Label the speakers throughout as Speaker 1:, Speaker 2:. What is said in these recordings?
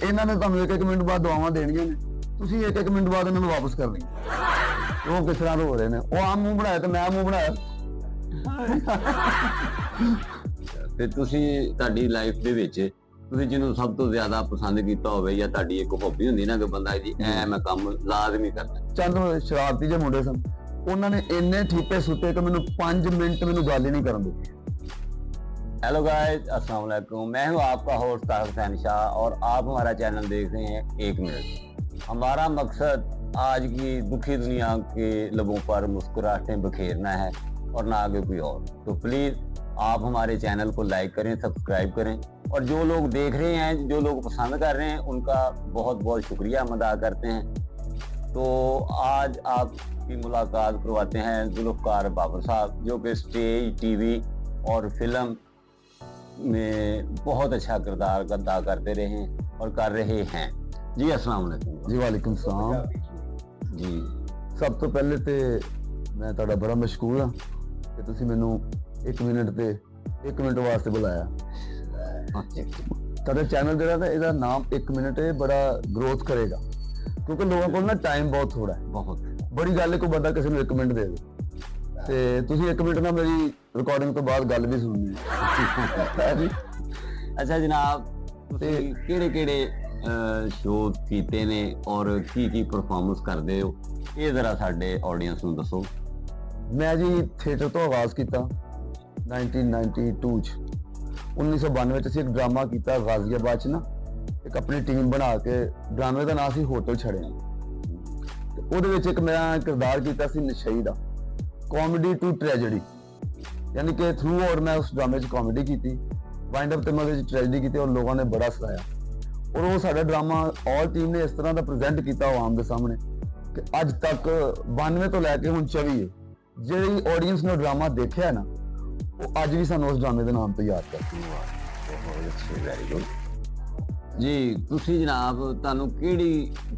Speaker 1: ਇਹਨਾਂ ਨੇ ਤੁਹਾਨੂੰ ਇੱਕ ਮਿੰਟ ਬਾਅਦ ਦੁਆਵਾਂ ਦੇਣੀਆਂ ਨੇ, ਤੁਸੀਂ ਇੱਕ ਮਿੰਟ ਬਾਅਦ ਇਹਨਾਂ ਨੂੰ ਵਾਪਸ ਕਰਨੀ। ਉਹ ਕਿਸ ਤਰ੍ਹਾਂ ਹੋ ਰਹੇ ਨੇ, ਉਹ ਆਮ ਮੂੰਹ ਬਣਾਇਆ ਤੇ ਮੈਂ ਮੂੰਹ ਬਣਾਇਆ।
Speaker 2: ਤੇ ਤੁਸੀਂ ਤੁਹਾਡੀ ਲਾਈਫ ਦੇ ਵਿੱਚ ਤੁਸੀਂ ਜਿਹਨੂੰ ਸਭ ਤੋਂ ਜ਼ਿਆਦਾ ਪਸੰਦ ਕੀਤਾ ਹੋਵੇ, ਜਾਂ ਤੁਹਾਡੀ ਇੱਕ ਹੌਬੀ ਹੁੰਦੀ ਨਾ ਕਿ ਬੰਦਾ ਜੀ ਐ ਮੈਂ ਕੰਮ ਲਾਜ਼ਮੀ ਕਰਨਾ।
Speaker 1: ਚੰਦ ਸ਼ਰਾਰਤੀ ਜਿਹੇ ਮੁੰਡੇ ਸਨ, ਉਹਨਾਂ ਨੇ ਇੰਨੇ ਠੀਪੇ ਸੁੱਟੇ कि मैंने 5 मिनट मैंने गाली नहीं करने दी।
Speaker 2: हेलो गाइस, अस्सलाम वालेकुम। मैं हूं आपका होस्ट ताहिर हुसैन शाह और आप हमारा चैनल देख रहे हैं 1 मिनट। हमारा मकसद आज की दुखी दुनिया के लोगों पर मुस्कुराहटें बखेरना है और ना आगे कोई और। तो प्लीज़ आप हमारे चैनल को लाइक करें, सब्सक्राइब करें, और जो लोग देख रहे हैं, जो लोग पसंद कर रहे हैं, उनका बहुत बहुत शुक्रिया हम अदा करते हैं। तो आज आपकी मुलाकात करवाते हैं जुल्फ़कार बाबर साहब, जो कि स्टेज, टीवी और फिल्म में बहुत अच्छा किरदार अदा करते रहे और कर रहे हैं। जी अस्सलाम वालेकुम।
Speaker 1: जी वालेकुम सलाम
Speaker 2: जी।
Speaker 1: सब तो पहले तो मैं तुहाडा बड़ा मशकूर हाँ कि तुसीं मैनूं 1 मिनट वास्ते बुलाया। तुहाडा चैनल जिहड़ा ना, इहदा नाम 1 मिनट है, बड़ा ग्रोथ करेगा, क्योंकि लोगों को ना टाइम बहुत थोड़ा है।
Speaker 2: बहुत
Speaker 1: बड़ी गल है कोई बंदा किसी नूं 1 मिनट दे दे ते तुसीं 1 मिनट ना मेरी रिकॉर्डिंग तो बाद गल भी सुननी है जी।
Speaker 2: अच्छा जनाब, ਤੁਸੀਂ ਕਿਹੜੇ ਸ਼ੋ ਕੀਤੇ ਨੇ ਔਰ ਕੀ ਪਰਫਾਰਮੈਂਸ ਕਰਦੇ ਹੋ, ਇਹ ਜ਼ਰਾ ਸਾਡੇ ਆਡੀਅנס ਨੂੰ ਦੱਸੋ।
Speaker 1: मैं जी थिएटर तो आगाज़ किया 1992 ਚ। 1992 ਚ ਅਸੀਂ ਇੱਕ ਡਰਾਮਾ ਕੀਤਾ ਗਾਜ਼ੀਆਬਾਦ ਚ ਨਾ, ਇੱਕ ਆਪਣੀ ਟੀਮ ਬਣਾ ਕੇ। ਡਰਾਮੇ ਦਾ ਨਾਮ ਸੀ ਹੋਟਲ ਛੜਿਆ। ਉਹਦੇ ਵਿੱਚ ਇੱਕ ਮੈਂ ਕਿਰਦਾਰ ਕੀਤਾ ਸੀ ਨਸ਼ਈ ਦਾ, ਕਾਮੇਡੀ ਟੂ ਟ੍ਰੈਜੇਡੀ, यानी कि थ्रू आउट मैं उस ड्रामे च कॉमेडी की, वाइंड अप ते मैं ਉਹਦੇ ਚ ट्रैजेडी की और लोगों ने बड़ा सराया। और वो साडा ड्रामा ऑल टीम ने इस तरह का प्रेजेंट किया आवाम के सामने कि अज तक 92 तो लैके हुण 24 ਜਿਹੜੀ ਆਡੀਅנס ने ड्रामा देखा ना, वो अज भी सानू उस ड्रामे के नाम तो याद करती है।
Speaker 2: ਬਹੁਤ ਅੱਛੀ, ਵੈਰੀ ਗੁੱਡ ਜੀ। ਤੁਸੀਂ ਜਨਾਬ, ਤੁਹਾਨੂੰ ਕਿਹੜੀ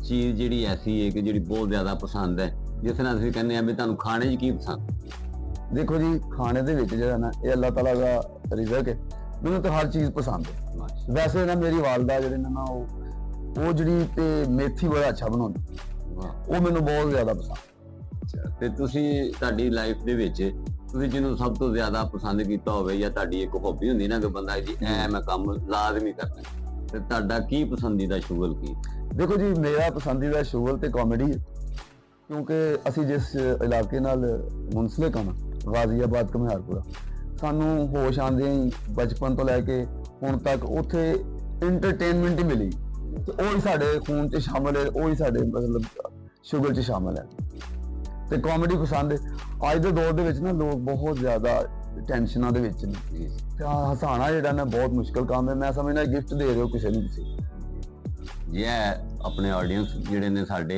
Speaker 2: ਚੀਜ਼ ਜਿਹੜੀ ਐਸੀ ਹੈ ਕਿ ਜਿਹੜੀ ਬਹੁਤ ਜ਼ਿਆਦਾ ਪਸੰਦ ਹੈ, ਜਿਸ ਨਾਲ ਤੁਸੀਂ ਕਹਿੰਦੇ ਆ ਵੀ ਤੁਹਾਨੂੰ ਖਾਣੇ 'ਚ ਕੀ ਪਸੰਦ?
Speaker 1: देखो जी, खाने दे विच जिहड़ा ना, ये अल्लाह ताला का रिज़्क है। मैनूं तो हर चीज़ पसंद है। वैसे ना मेरी वालदा जिहड़े ना वो जिहड़ी ते मेथी बड़ा अच्छा बनाउंदी, वो मैनूं बहुत ज़्यादा पसंद।
Speaker 2: ਤੇ ਤੁਸੀਂ ਤੁਹਾਡੀ ਲਾਈਫ ਦੇ ਵਿੱਚ ਤੁਸੀਂ ਜਿਹਨੂੰ ਸਭ ਤੋਂ ਜ਼ਿਆਦਾ ਪਸੰਦ ਕੀਤਾ ਹੋਵੇ, ਜਾਂ ਤੁਹਾਡੀ ਇੱਕ ਹੌਬੀ ਹੁੰਦੀ ਨਾ ਕਿ ਬੰਦਾ ਜੀ ਐ ਮੈਂ ਕੰਮ ਲਾਜ਼ਮੀ ਕਰਨਾ, ਤੇ ਤੁਹਾਡਾ ਕੀ ਪਸੰਦੀਦਾ ਸ਼ੁਗਲ ਕੀ?
Speaker 1: देखो जी, मेरा पसंदीदा शुगल तो कॉमेडी है, क्योंकि असी जिस इलाके नाल मुंसलिक हाँ, गाजियाबाद कमियारपुरा, सानू होश आंदे ही बचपन तो लैके हुण तक उत्थे इंटरटेनमेंट ही मिली, ते ओही साडे खून च शामिल है, ओही साडे मतलब शुगर च शामिल है। ते कॉमेडी पसंद है। अज दे दौर दे विच ना लोग बहुत ज़्यादा टेंशनां दे विच ने, ते हसाना जिहड़ा ना बहुत मुश्किल काम है। मैं समझना गिफ्ट दे रहे हो किसी नूं तुसीं।
Speaker 2: ਇਹ ਆਪਣੇ ਆਡੀਅנס ਜਿਹੜੇ ਨੇ ਸਾਡੇ,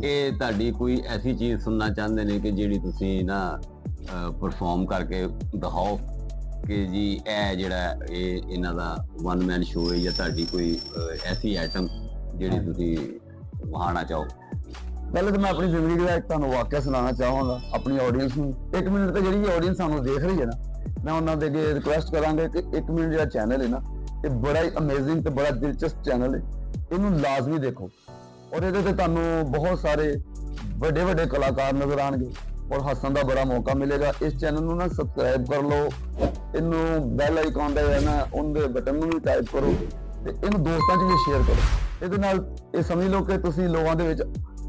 Speaker 2: ਇਹ ਤੁਹਾਡੀ ਕੋਈ ਐਸੀ ਚੀਜ਼ ਸੁਣਨਾ ਚਾਹੁੰਦੇ ਨੇ ਕਿ ਜਿਹੜੀ ਤੁਸੀਂ ਨਾ ਪਰਫਾਰਮ ਕਰਕੇ ਦਿਖਾਓ ਕਿ ਜੀ ਇਹ ਜਿਹੜਾ ਇਹ ਇਹਨਾਂ ਦਾ 1 ਮੈਨ ਸ਼ੋਅ ਹੈ, ਜਾਂ ਤੁਹਾਡੀ ਕੋਈ ਐਸੀ ਆਈਟਮ ਜਿਹੜੀ ਤੁਸੀਂ ਵਹਾਣਾ ਚਾਹੋ।
Speaker 1: पहले तो मैं अपनी जिंदगी का एक तुहानूं वाकया सुनाना चाहांगा अपनी ऑडियंस नूं। 1 मिनट तो जिहड़ी ऑडियंस सानूं देख रही है ना, मैं उन्हां दे अगे रिक्वेस्ट करांगा कि 1 मिनट जिहड़ा चैनल है ना, ये बड़ा ही अमेजिंग ते बड़ा दिलचस्प चैनल है, इनू लाजमी देखो। और ये तुहानू बहुत सारे बड़े कलाकार नजर आएंगे और हसन का बड़ा मौका मिलेगा। इस चैनल को ना सबसक्राइब कर लो, इनू बैल आइकॉन का है ना उनके बटन में भी टाइप करो, ते इनू दोस्तों च भी शेयर करो। ਇਹਦੇ ਨਾਲ ਇਹ ਸਮਝ ਲਓ ਕਿ ਤੁਸੀਂ ਲੋਕਾਂ ਦੇ ਵਿੱਚ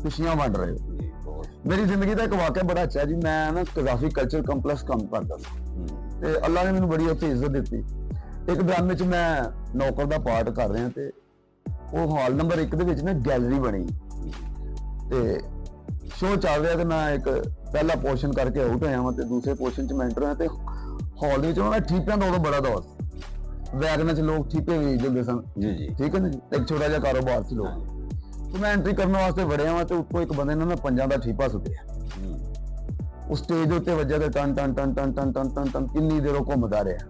Speaker 1: ਖੁਸ਼ੀਆਂ ਵੰਡ ਰਹੇ ਹੋ। ਮੇਰੀ ਜ਼ਿੰਦਗੀ ਦਾ ਇੱਕ ਵਾਕਿਆ ਬੜਾ ਅੱਛਾ ਜੀ। ਮੈਂ ਨਾ ਕਜ਼ਾਫੀ ਕਲਚਰ ਕੰਪਲੈਕਸ ਕੰਮ ਕਰਦਾ ਸੀ, ਤੇ ਅੱਲਾ ਨੇ ਮੈਨੂੰ ਬੜੀ ਉੱਥੇ ਇੱਜ਼ਤ ਦਿੱਤੀ। ਇੱਕ ਡਰਾਮੇ 'ਚ ਮੈਂ ਨੌਕਰ ਦਾ ਪਾਰਟ ਕਰ ਰਿਹਾ, ਤੇ ਉਹ ਹਾਲ ਨੰਬਰ 1 ਦੇ ਵਿੱਚ ਨਾ ਗੈਲਰੀ ਬਣੀ, ਤੇ ਸ਼ੋਅ ਚੱਲ ਰਿਹਾ, ਤੇ ਮੈਂ ਇੱਕ ਪਹਿਲਾ ਪੋਰਸ਼ਨ ਕਰਕੇ ਆਊਟ ਹੋਇਆ ਵਾਂ, ਤੇ ਦੂਸਰੇ ਪੋਰਸ਼ਨ 'ਚ ਮੈਂ ਐਂਟਰ ਹੋਇਆ, ਤੇ ਹਾਲ ਦੇ ਵਿੱਚ ਉਹਨਾਂ ਦਾ ਠੀਪਿਆਂ ਦਾ ਉਦੋਂ ਬੜਾ ਦੌਰ ਸੀ। वैगन च लोग ठीपे बेचते सन
Speaker 2: जी जी,
Speaker 1: ठीक है ना जी, एक छोटा जिहा कारोबार से लोग। तो मैं एंट्री करने वास्ते वड़िया वा, तो उत्तों एक बंदे ने ना 5 का ठीपा सुटिया, उस स्टेज उत्ते वजह ते टन टन टन टन टन टन टन टन किन्नी देरों घूमदा रहा,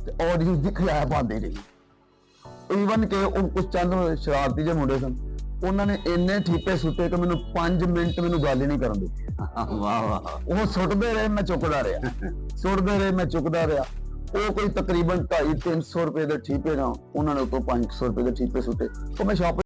Speaker 1: ते ऑडियंस दी खिलाया पांदी रही। ईवन के कुछ चंद शरारती जे मुंडे सन, उन्होंने इन्ने ठीपे सुटे कि मैनूं 5 मिनट मैनूं गल ही नहीं करन दी।
Speaker 2: वाह वाह।
Speaker 1: वो सुटदे रहे, मैं चुकदा रहा, सुटदे रहे, मैं चुकदा रहा। ਉਹ ਕੋਈ ਤਕਰੀਬਨ 250-300 ਰੁਪਏ ਦੇ ਠੀਪੇ ਨਾਲ ਉਹਨਾਂ ਨੇ ਉਤੋਂ 500 ਰੁਪਏ ਦੇ ਠੀਪੇ ਸੁੱਟੇ। ਉਹ ਮੈਂ ਸ਼ਾਪ